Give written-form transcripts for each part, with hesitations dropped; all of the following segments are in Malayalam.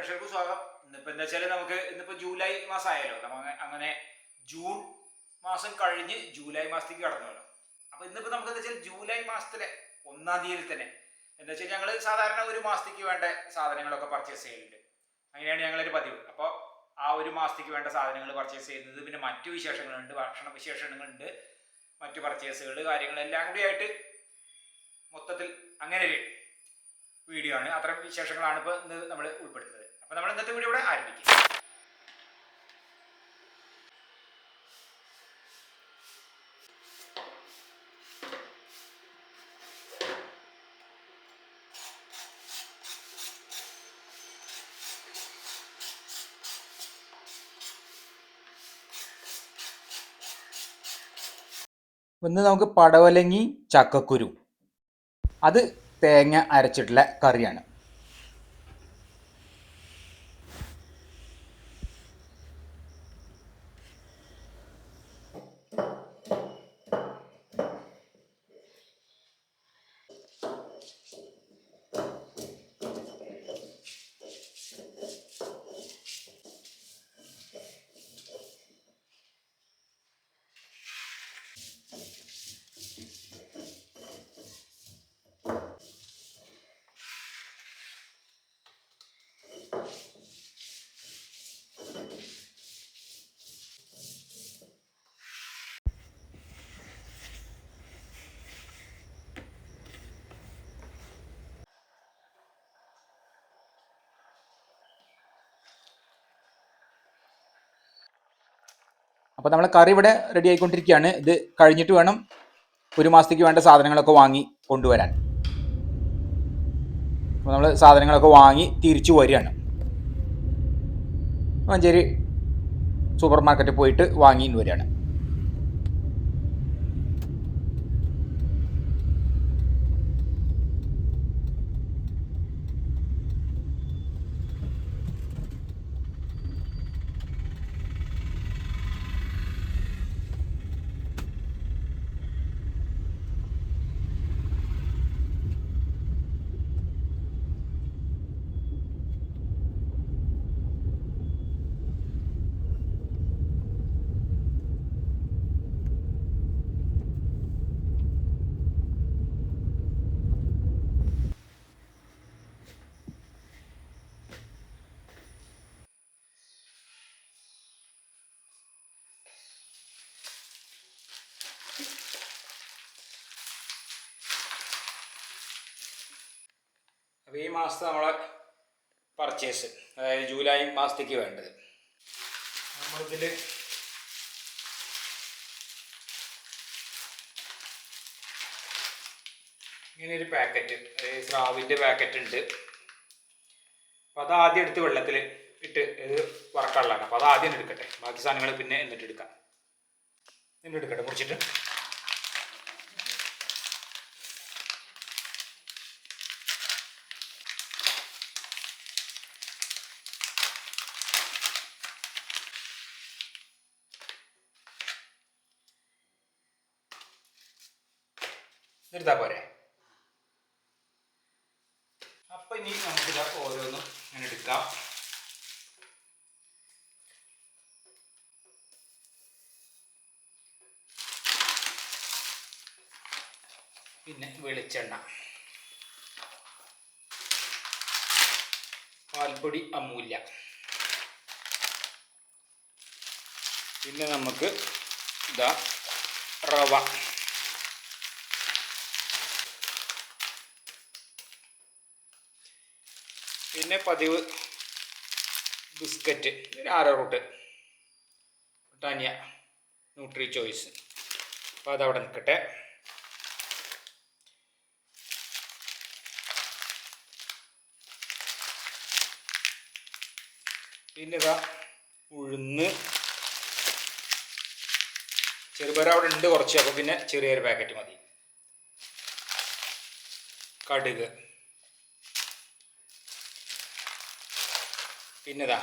പ്രേക്ഷകർക്ക് സ്വാഗതം. ഇന്നിപ്പോൾ എന്താ വെച്ചാൽ നമുക്ക് ഇന്നിപ്പോൾ ജൂലൈ മാസം ആയല്ലോ, അങ്ങനെ ജൂൺ മാസം കഴിഞ്ഞ് ജൂലൈ മാസത്തേക്ക് കടന്നല്ലോ. അപ്പോൾ ഇന്നിപ്പോൾ നമുക്ക് എന്താ വെച്ചാൽ ജൂലൈ മാസത്തിലെ 1-ാം തീയതി തന്നെ എന്താ വെച്ചാൽ ഞങ്ങൾ സാധാരണ ഒരു മാസത്തേക്ക് വേണ്ട സാധനങ്ങളൊക്കെ പർച്ചേസ് ചെയ്യുന്നുണ്ട്. അങ്ങനെയാണ് ഞങ്ങളൊരു പതിവ്. അപ്പോൾ ആ ഒരു മാസത്തേക്ക് വേണ്ട സാധനങ്ങൾ പർച്ചേസ് ചെയ്യുന്നത്, പിന്നെ മറ്റു വിശേഷങ്ങളുണ്ട്, ഭക്ഷണ വിശേഷങ്ങളുണ്ട്, മറ്റു പർച്ചേസുകൾ, കാര്യങ്ങളെല്ലാം കൂടി ആയിട്ട് മൊത്തത്തിൽ അങ്ങനെ ഒരു വീഡിയോ ആണ്. അത്തരം വിശേഷങ്ങളാണ് ഇപ്പോൾ ഇന്ന് നമ്മൾ ഉൾപ്പെടുത്തുന്നത്. അപ്പോൾ നമ്മൾ ഇന്നത്തെ വീഡിയോ ഇവിടെ ആരംഭിക്കും. ഇന്ന് നമുക്ക് പടവലങ്ങി ചക്കക്കുരു, അത് തേങ്ങ അരച്ചിട്ടുള്ള കറിയാണ്. അപ്പോൾ നമ്മളെ കറി ഇവിടെ റെഡി ആയിക്കൊണ്ടിരിക്കുകയാണ്. ഇത് കഴിഞ്ഞിട്ട് വേണം ഒരു മാസത്തേക്ക് വേണ്ട സാധനങ്ങളൊക്കെ വാങ്ങി കൊണ്ടുവരാൻ. അപ്പോൾ നമ്മൾ സാധനങ്ങളൊക്കെ വാങ്ങി തിരിച്ചു വരികയാണ്. മഞ്ചേരി സൂപ്പർ മാർക്കറ്റിൽ പോയിട്ട് വാങ്ങി വരികയാണ്. അപ്പോൾ ഈ മാസത്തെ നമ്മളെ പർച്ചേസ്, അതായത് ജൂലൈ മാസത്തേക്ക് വേണ്ടത്, നമ്മളിതിൽ ഇങ്ങനെ ഒരു പാക്കറ്റ്, അതായത് സ്രാവിൻ്റെ പാക്കറ്റ് ഉണ്ട്. അപ്പോൾ അത് ആദ്യം എടുത്ത് വെള്ളത്തിൽ ഇട്ട് വറക്കാനുള്ളതാണ്. അപ്പോൾ അത് ആദ്യം എടുക്കട്ടെ, ബാക്കി സാധനങ്ങൾ പിന്നെ എന്നിട്ട് എടുക്കാം. എടുക്കട്ടെ മുറിച്ചിട്ട്. എടുത്താൽ പോരെ. അപ്പം ഇനി നമുക്കിത് ഓരോന്നും ഇങ്ങനെ എടുക്കാം. പിന്നെ വെളിച്ചെണ്ണ, പാൽപ്പൊടി അമൂല്യ, പിന്നെ നമുക്ക് ഇതാ റവ, പിന്നെ പതിവ് biscuit, arrowroot, Britannia nutri choice. അപ്പോൾ അതവിടെ നിൽക്കട്ടെ. പിന്നെ ഇതാ ഉഴുന്ന്, ചെറുപയർ അവിടെ ഉണ്ട് കുറച്ച്, അപ്പോൾ പിന്നെ ചെറിയൊരു പാക്കറ്റ് മതി. കടുക്, പിന്നെ ഇതാ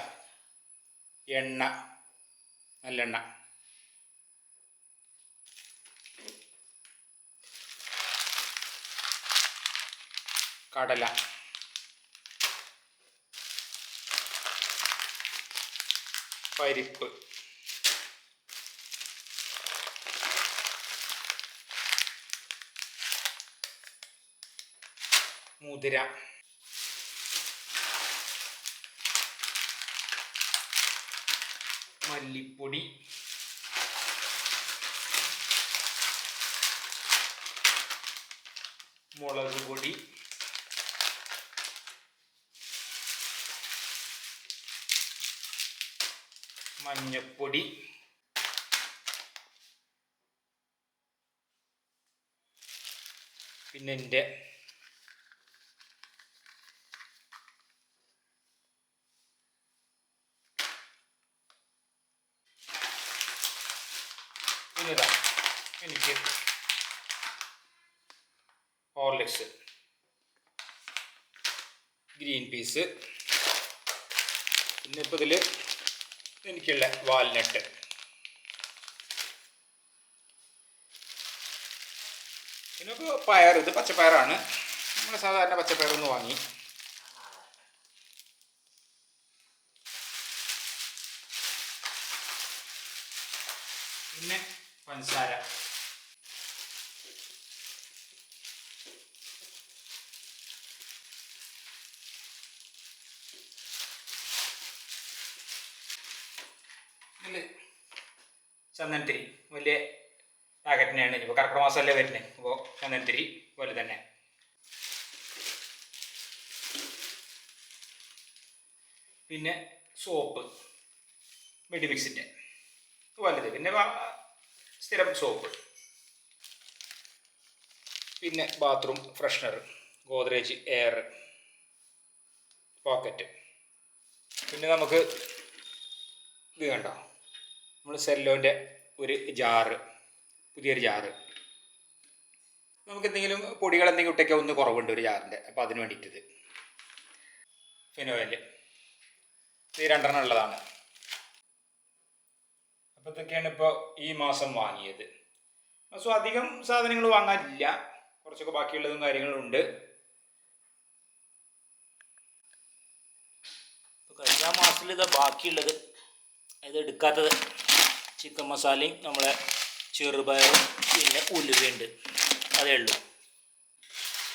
എണ്ണ, നല്ലെണ്ണ, കടല, പരിപ്പ്, മുതിര, മല്ലിപ്പൊടി, മുളക് പൊടി, മഞ്ഞപ്പൊടി, പിന്നെ എൻ്റെ പിന്നെതാ എനിക്ക് ഹോർലിക്സ്, ഗ്രീൻ പീസ്, പിന്നെ ഇപ്പോൾ ഇതിൽ എനിക്കുള്ള വാൽനട്ട്, പിന്നെ ഇപ്പോൾ പയർ, ഇത് പച്ചപ്പയറാണ്, നമ്മൾ സാധാരണ പച്ചപ്പയറൊന്ന് വാങ്ങി. പിന്നെ പഞ്ചസാര, ചന്ദനത്തിരി വലിയ പാക്കറ്റിനെയാണ്. ഇപ്പോൾ കർക്കിടക മാസമല്ലേ വരുന്നത്, അപ്പോൾ ചന്ദനത്തിരി പോലെ തന്നെ. പിന്നെ സോപ്പ്, മെഡിമിക്സിൻ്റെ വലുത്, പിന്നെ സ്ഥിരം സോപ്പ്, പിന്നെ bathroom freshener, Godrej air pocket. പിന്നെ നമുക്ക് ഇത് കണ്ടോ, നമ്മൾ സെല്ലോൻ്റെ ഒരു ജാറ്, പുതിയൊരു ജാറ്. നമുക്ക് എന്തെങ്കിലും പൊടികൾ എന്തെങ്കിലും ഇട്ടൊക്കെ ഒന്ന് കുറവുണ്ട് ഒരു ജാറിൻ്റെ, അപ്പോൾ അതിന് വേണ്ടിയിട്ടത്. ഫിനോയിൽ ഇത് 2 ഉള്ളതാണ്. അപ്പോൾ ഇതൊക്കെയാണ് ഇപ്പോൾ ഈ മാസം വാങ്ങിയത്. സോ അധികം സാധനങ്ങൾ വാങ്ങാനില്ല, കുറച്ചൊക്കെ ബാക്കിയുള്ളതും കാര്യങ്ങളും ഉണ്ട്. കഴിഞ്ഞ മാസത്തിൽ ഇത് ബാക്കിയുള്ളത്, ഇത് എടുക്കാത്തത് ചിക്കൻ മസാലയും നമ്മളെ ചെറുപയറും പിന്നെ ഉലുവയുണ്ട്, അതേ ഉള്ളൂ.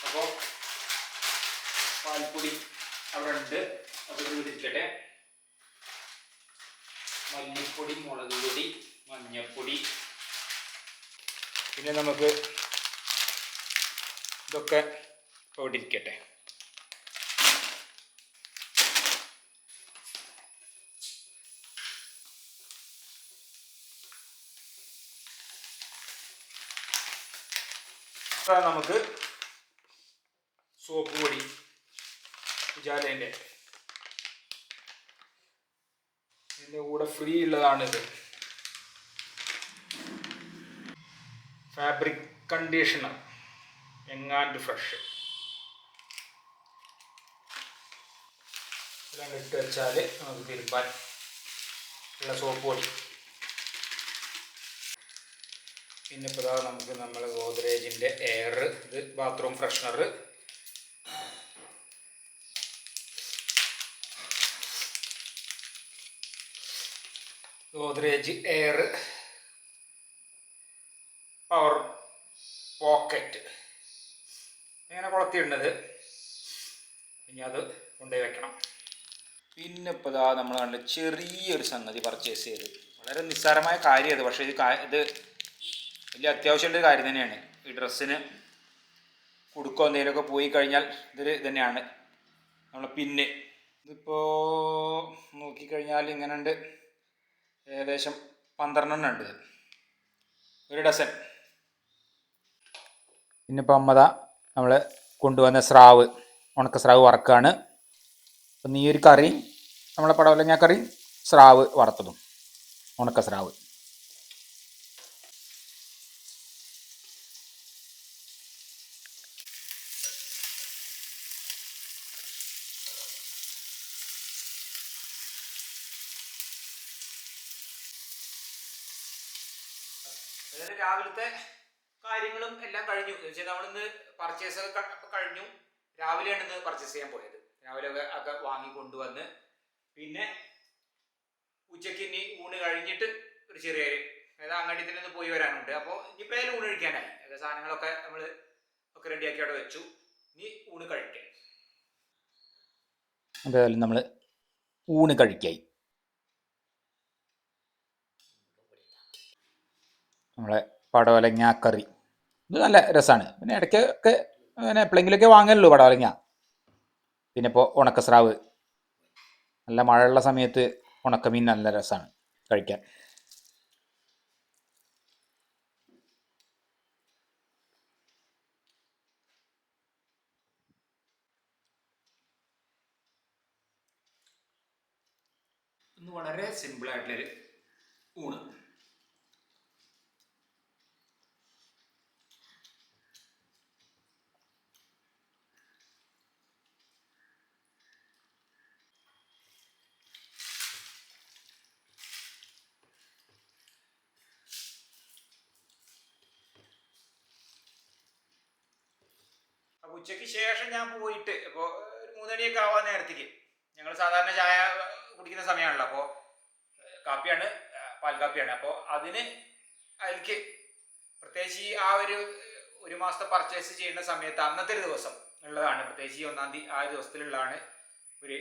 അപ്പോൾ പാൽപ്പൊടി അവിടെ ഉണ്ട്, അപ്പോൾ ഇത് തിരിക്കട്ടെ. മല്ലിപ്പൊടി, മുളക് പൊടി, മഞ്ഞൾപ്പൊടി, പിന്നെ നമുക്ക് ഇതൊക്കെ ഇവിടെ ഇരിക്കട്ടെ. നമുക്ക് സോപ്പ് പൊടി, ഉജാലേൻ്റെ, ഇതിൻ്റെ കൂടെ ഫ്രീ ഉള്ളതാണിത്. Fabric conditioner young and fresh. ഇതെല്ലാം ഇട്ട് വെച്ചാൽ നമുക്ക് തിരുമ്പാൻ ഉള്ള സോപ്പ് പൊടി. പിന്നെ ഇപ്പോൾ നമുക്ക് നമ്മൾ ഗോദ്രേജിൻ്റെ എയർ, ഇത് bathroom freshener, Godrej air power pocket, ഇങ്ങനെ കൊളത്തിയിടുന്നത്. ഇനി അത് കൊണ്ടുപോയി വെക്കണം. പിന്നെ ഇപ്പോൾ നമ്മൾ കണ്ട ചെറിയൊരു സംഗതി പർച്ചേസ് ചെയ്ത്, വളരെ നിസ്സാരമായ കാര്യം അത്, പക്ഷേ ഇത് വലിയ അത്യാവശ്യമുള്ളൊരു കാര്യം തന്നെയാണ്. ഈ ഡ്രസ്സിന് കുടുക്കോ എന്തെങ്കിലുമൊക്കെ പോയി കഴിഞ്ഞാൽ ഇതൊരു തന്നെയാണ് നമ്മളെ പിന്ന്. ഇതിപ്പോൾ നോക്കിക്കഴിഞ്ഞാൽ ഇങ്ങനെ ഉണ്ട്, ഏകദേശം 12 ഉണ്ട്, ഒരു ഡസൻ. പിന്നെ ഇപ്പം അമ്മത നമ്മൾ കൊണ്ടുവന്ന സ്രാവ്, ഉണക്ക സ്രാവ് വറക്കുകയാണ്. അപ്പം ഈ ഒരു കറി, നമ്മളെ പടവലങ്ങ കറി, സ്രാവ് വറുത്തതും, ഉണക്ക സ്രാവ്. അതായത് രാവിലത്തെ കാര്യങ്ങളും എല്ലാം കഴിഞ്ഞു. നമ്മളിന്ന് പർച്ചേസ് ഒക്കെ കഴിഞ്ഞു. രാവിലെയാണ് ഇന്ന് പർച്ചേസ് ചെയ്യാൻ പോയത്. രാവിലെ ഒക്കെ വാങ്ങി കൊണ്ടുവന്ന് പിന്നെ ഉച്ചയ്ക്ക് ഇനി ഊണ് കഴിഞ്ഞിട്ട് ഒരു ചെറിയൊരു അതായത് അങ്ങാടി തന്നെ ഒന്ന് പോയി വരാനുണ്ട്. അപ്പോൾ ഇനിയിപ്പോൾ അതിൽ ഊണ് കഴിക്കാനായി അതായത് സാധനങ്ങളൊക്കെ നമ്മൾ ഒക്കെ റെഡിയാക്കി അവിടെ വെച്ചു. ഇനി ഊണ് കഴിക്കാൻ എന്തായാലും നമ്മൾ ഊണ് കഴിക്കായി. നമ്മളെ പടവലങ്ങാക്കറി ഇത് നല്ല രസമാണ്. പിന്നെ ഇടയ്ക്ക് ഒക്കെ അങ്ങനെ എപ്പോഴെങ്കിലുമൊക്കെ വാങ്ങലുള്ളൂ പടവലങ്ങ. പിന്നെ ഇപ്പോൾ ഉണക്കസ്രാവ്, നല്ല മഴയുള്ള സമയത്ത് ഉണക്കമീൻ നല്ല രസമാണ് കഴിക്കാൻ. ഇന്ന് വളരെ സിമ്പിളായിട്ടുള്ളൊരു ഊണ്. അപ്പോൾ ഉച്ചയ്ക്ക് ശേഷം ഞാൻ പോയിട്ട് ഇപ്പോൾ ഒരു 3 മണിയൊക്കെ ആവാൻ നേരത്തേക്ക് ഞങ്ങൾ സാധാരണ ചായ കുടിക്കുന്ന സമയമാണല്ലോ. അപ്പോൾ കാപ്പിയാണ്, പാൽ കാപ്പിയാണ്. അപ്പോൾ അതിലേക്ക് പ്രത്യേകിച്ച് ആ ഒരു മാസത്തെ പർച്ചേസ് ചെയ്യുന്ന സമയത്ത് അന്നത്തെ ഒരു ദിവസം ഉള്ളതാണ്, പ്രത്യേകിച്ച് ഈ 1-ാം തീയതി ആ ദിവസത്തിലുള്ളതാണ് ഒരു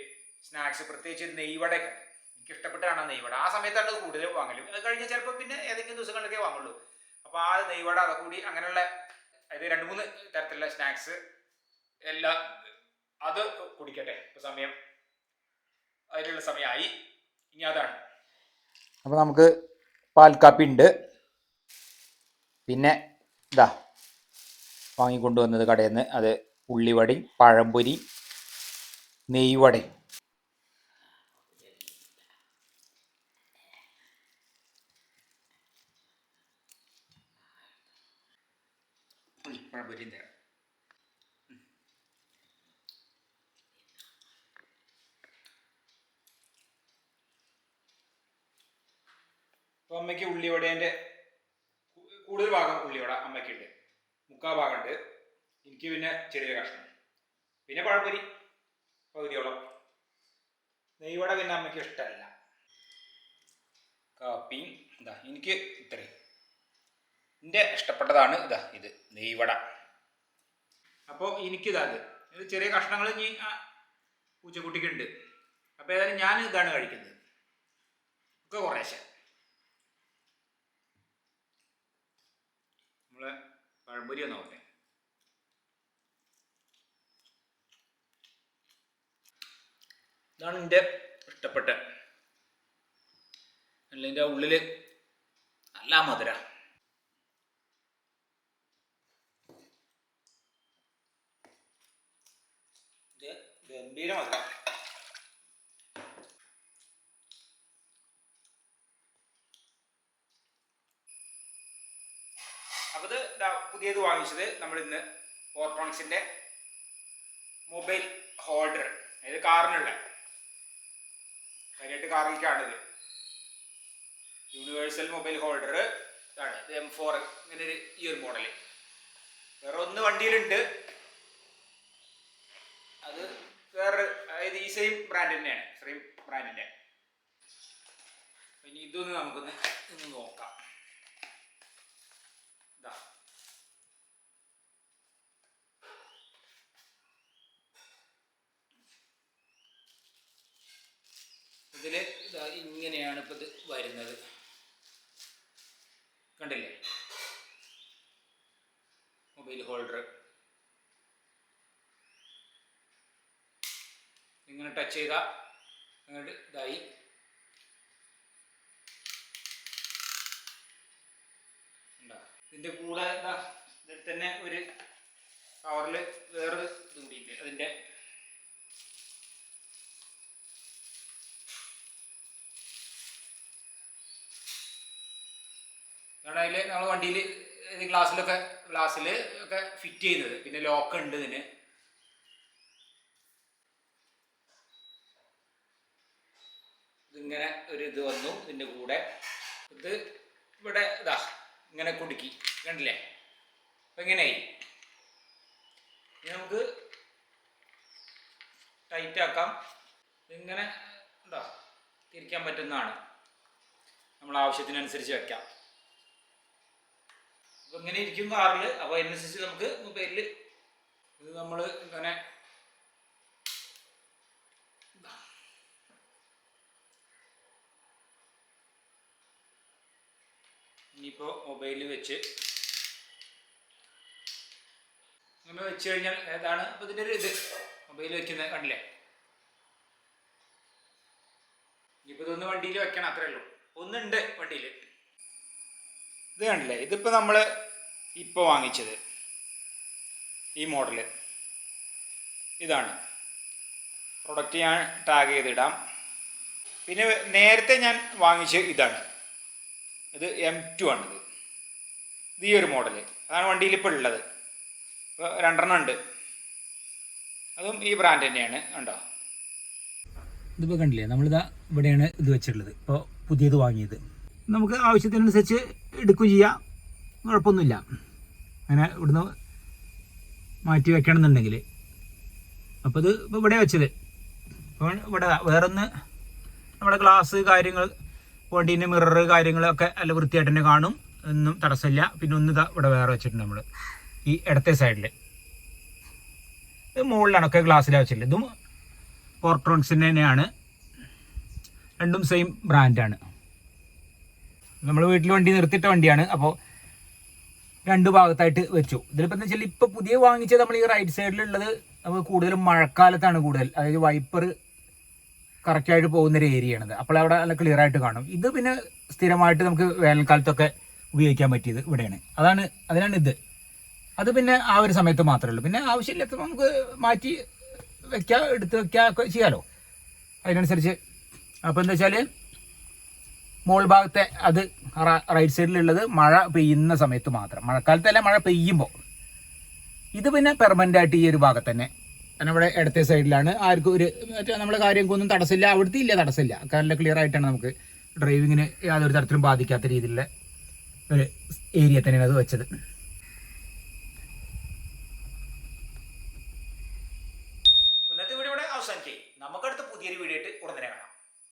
സ്നാക്സ്. പ്രത്യേകിച്ച് ഒരു നെയ്വടയൊക്കെ എനിക്ക് ഇഷ്ടപ്പെട്ടാണ് നെയ്വട. ആ സമയത്താണ് അത് കൂടുതൽ വാങ്ങലും. അത് കഴിഞ്ഞ് ചിലപ്പോൾ പിന്നെ ഏതെങ്കിലും ദിവസങ്ങളിലൊക്കെ വാങ്ങുള്ളൂ. അപ്പോൾ ആ നെയ്വട അതൊക്കെ കൂടി അങ്ങനെയുള്ള അതായത് 2-3 തരത്തിലുള്ള സ്നാക്സ് എല്ലാം അത് കുടിക്കട്ടെ. ഇപ്പോൾ സമയം അതിലുള്ള സമയമായി. ഇനി അതാണ്. അപ്പോൾ നമുക്ക് പാൽക്കാപ്പി ഉണ്ട്. പിന്നെ ഇതാ വാങ്ങിക്കൊണ്ടുവന്നത് കടയിൽ നിന്ന്, അത് ഉള്ളിവടയും പഴംപൊരി നെയ്വടയും. പഴംപൊരി തരാം. അപ്പോൾ അമ്മയ്ക്ക് ഉള്ളിവടേൻ്റെ കൂടുതൽ ഭാഗം ഉള്ളിവട അമ്മയ്ക്കുണ്ട്, 3/4 ഭാഗമുണ്ട്. എനിക്ക് പിന്നെ ചെറിയ കഷ്ണം, പിന്നെ പഴംപൊരി പകുതിയോളം. നെയ്വട പിന്നെ അമ്മയ്ക്ക് ഇഷ്ടമല്ല. കാപ്പിയും ഇതാ എനിക്ക് ഇത്രയും എൻ്റെ ഇഷ്ടപ്പെട്ടതാണ്. ഇത് നെയ്വട. അപ്പോൾ എനിക്കിതാ ഇത് ചെറിയ കഷ്ണങ്ങൾ ഇനി പൂച്ചക്കുട്ടിക്കുണ്ട്. അപ്പോൾ ഏതായാലും ഞാൻ ഇതാണ് കഴിക്കുന്നത് ഒക്കെ കുറേശ്ശെ. നമ്മളെ പഴംപൊരി ഒന്ന് നോക്കട്ടെ. ഇതാണ് എൻ്റെ ഇഷ്ടപ്പെട്ട. അല്ല ഇതിൻ്റെ ഉള്ളിൽ നല്ല മധുര. ഇത് ഗംഭീര മധുര. അപ്പോൾ ഇത് പുതിയത് വാങ്ങിച്ചത് നമ്മളിന്ന് ഫോർട്രോണിക്സിൻ്റെ മൊബൈൽ ഹോൾഡർ, അതായത് കാറിനുള്ള, കാര്യമായിട്ട് കാറിലേക്കാണിത്. യൂണിവേഴ്സൽ മൊബൈൽ ഹോൾഡർ ആണ്. ഇത് M4 ഇങ്ങനെ ഈ ഒരു മോഡൽ. വേറെ ഒന്ന് വണ്ടിയിലുണ്ട്, അത് വേറെ അതായത് ഈ സെയിം ബ്രാൻഡ് തന്നെയാണ്, സെയിം ബ്രാൻഡിൻ്റെ. ഇനി ഇതൊന്ന് നമുക്കൊന്ന് നോക്കാം. ഇതാ ഇതിൽ ഇങ്ങനെയാണ് ഇപ്പോൾ ഇത് വരുന്നത്, കണ്ടില്ലേ? മൊബൈൽ ഹോൾഡർ ഇങ്ങനെ ടച്ച് ചെയ്താൽ അങ്ങോട്ട് ഇതായി. ഇതിൻ്റെ കൂടെ ഇതിൽ തന്നെ ഒരു കവറിൽ വേറൊരു ഇത് കൂടിയിട്ട് അതിൻ്റെ കാരണം അതിൽ നമ്മൾ വണ്ടിയിൽ ഗ്ലാസ്സിൽ ഒക്കെ ഫിറ്റ് ചെയ്യുന്നത്. പിന്നെ ലോക്ക് ഉണ്ട് ഇതിന്. ഇതിങ്ങനെ ഒരു ഇത് വന്നു ഇതിൻ്റെ കൂടെ. ഇത് ഇവിടെ ഇങ്ങനെ കുടുക്കി, കണ്ടില്ലേ? അപ്പം ഇങ്ങനെയായി. ഇനി നമുക്ക് ടൈറ്റ് ആക്കാം. ഇതിങ്ങനെ തിരിക്കാൻ പറ്റുന്നതാണ്. നമ്മൾ ആവശ്യത്തിനനുസരിച്ച് വെക്കാം. അപ്പോൾ ഇങ്ങനെ ഇരിക്കും കാറിൽ. അപ്പോൾ അതിനനുസരിച്ച് നമുക്ക് മൊബൈലിൽ ഇത് നമ്മൾ ഇങ്ങനെ ഇനിയിപ്പോൾ മൊബൈലിൽ വെച്ച് ഇങ്ങനെ വെച്ച് കഴിഞ്ഞാൽ ഏതാണ് അപ്പോൾ ഇതിൻ്റെ ഒരു ഇത് മൊബൈൽ വെക്കുന്നത് കണ്ടില്ലേ. ഇനിയിപ്പോൾ ഇതൊന്ന് വണ്ടിയിൽ വെക്കണം, അത്രേ ഉള്ളൂ. ഒന്നുണ്ട് വണ്ടിയിൽ. ഇത് കണ്ടില്ലേ, ഇതിപ്പോൾ നമ്മൾ ഇപ്പോൾ വാങ്ങിച്ചത് ഈ മോഡല് ഇതാണ്. പ്രൊഡക്റ്റ് ഞാൻ ടാഗ് ചെയ്തിടാം. പിന്നെ നേരത്തെ ഞാൻ വാങ്ങിച്ച ഇതാണ്, ഇത് M2 ആണിത്. ഇത് ഈ ഒരു മോഡല് അതാണ് വണ്ടിയിൽ ഇപ്പോൾ ഉള്ളത്. ഇപ്പോൾ 2 ഉണ്ട്, അതും ഈ ബ്രാൻഡ് തന്നെയാണ്. ഉണ്ടോ, ഇതിപ്പോൾ കണ്ടില്ലേ, നമ്മളിതാ ഇവിടെയാണ് ഇത് വെച്ചിട്ടുള്ളത്. ഇപ്പോൾ പുതിയത് വാങ്ങിയത് നമുക്ക് ആവശ്യത്തിനനുസരിച്ച് എടുക്കുകയും ചെയ്യാം, കുഴപ്പമൊന്നുമില്ല. അങ്ങനെ ഇവിടുന്ന് മാറ്റി വെക്കണമെന്നുണ്ടെങ്കിൽ. അപ്പോൾ ഇത് ഇപ്പോൾ ഇവിടെ വെച്ചത്. അപ്പോൾ ഇവിടെ വേറൊന്ന് നമ്മുടെ ഗ്ലാസ് കാര്യങ്ങൾ, വണ്ടീൻ്റെ മിറർ കാര്യങ്ങളൊക്കെ നല്ല വൃത്തിയായിട്ട് തന്നെ കാണും, ഒന്നും തടസ്സമില്ല. പിന്നെ ഒന്ന് ഇതാ ഇവിടെ വേറെ വെച്ചിട്ടുണ്ട് നമ്മൾ ഈ ഇടത്തെ സൈഡിൽ. ഇത് മുകളിലാണൊക്കെ ഗ്ലാസ്സിലാണ് വെച്ചിട്ടുള്ളത്. ഇതും പോർട്രോൺസിൻ്റെ തന്നെയാണ്, രണ്ടും സെയിം ബ്രാൻഡാണ്. നമ്മൾ വീട്ടിൽ വണ്ടി നിർത്തിയിട്ട വണ്ടിയാണ്. അപ്പോൾ 2 ഭാഗത്തായിട്ട് വെച്ചു. ഇതിലിപ്പോൾ എന്താ വെച്ചാൽ ഇപ്പോൾ പുതിയ വാങ്ങിച്ചത് നമ്മൾ ഈ റൈറ്റ് സൈഡിലുള്ളത് നമുക്ക് കൂടുതലും മഴക്കാലത്താണ് കൂടുതൽ, അതായത് വൈപ്പർ കറക്റ്റായിട്ട് പോകുന്നൊരു ഏരിയയാണിത്. അപ്പോൾ അവിടെ നല്ല ക്ലിയർ ആയിട്ട് കാണും. ഇത് പിന്നെ സ്ഥിരമായിട്ട് നമുക്ക് വേനൽക്കാലത്തൊക്കെ ഉപയോഗിക്കാൻ പറ്റിയത് ഇവിടെയാണ്. അതിനാണ് ഇത്. അത് പിന്നെ ആ ഒരു സമയത്ത് മാത്രമേ ഉള്ളൂ. പിന്നെ ആവശ്യമില്ലാത്ത നമുക്ക് മാറ്റി വെക്കുക, എടുത്ത് വെക്കുക ഒക്കെ ചെയ്യാമല്ലോ അതിനനുസരിച്ച്. അപ്പോൾ എന്താ വെച്ചാൽ മുകൾ ഭാഗത്തെ അത് റൈറ്റ് സൈഡിലുള്ളത് മഴ പെയ്യുന്ന സമയത്ത് മാത്രം, മഴക്കാലത്തല്ല മഴ പെയ്യുമ്പോൾ. ഇത് പിന്നെ പെർമനൻ്റ് ആയിട്ട് ഈ ഒരു ഭാഗത്ത് തന്നെ നമ്മുടെ ഇടത്തെ സൈഡിലാണ്. ആർക്കും ഒരു മറ്റേ നമ്മുടെ കാര്യങ്ങൾക്കൊന്നും തടസ്സമില്ല, അവിടുത്തെ ഇല്ല തടസ്സമില്ല. നല്ല ക്ലിയർ ആയിട്ടാണ് നമുക്ക് ഡ്രൈവിങ്ങിന് യാതൊരു തരത്തിലും ബാധിക്കാത്ത രീതിയിലുള്ള ഒരു ഏരിയ തന്നെയാണ് അത് വെച്ചത്. ഇന്നത്തെ വീഡിയോ ഇവിടെ അവസാനിക്കേ. നമുക്കടുത്ത് പുതിയൊരു വീഡിയോ ആയിട്ട് ഉടനെ കാണാം.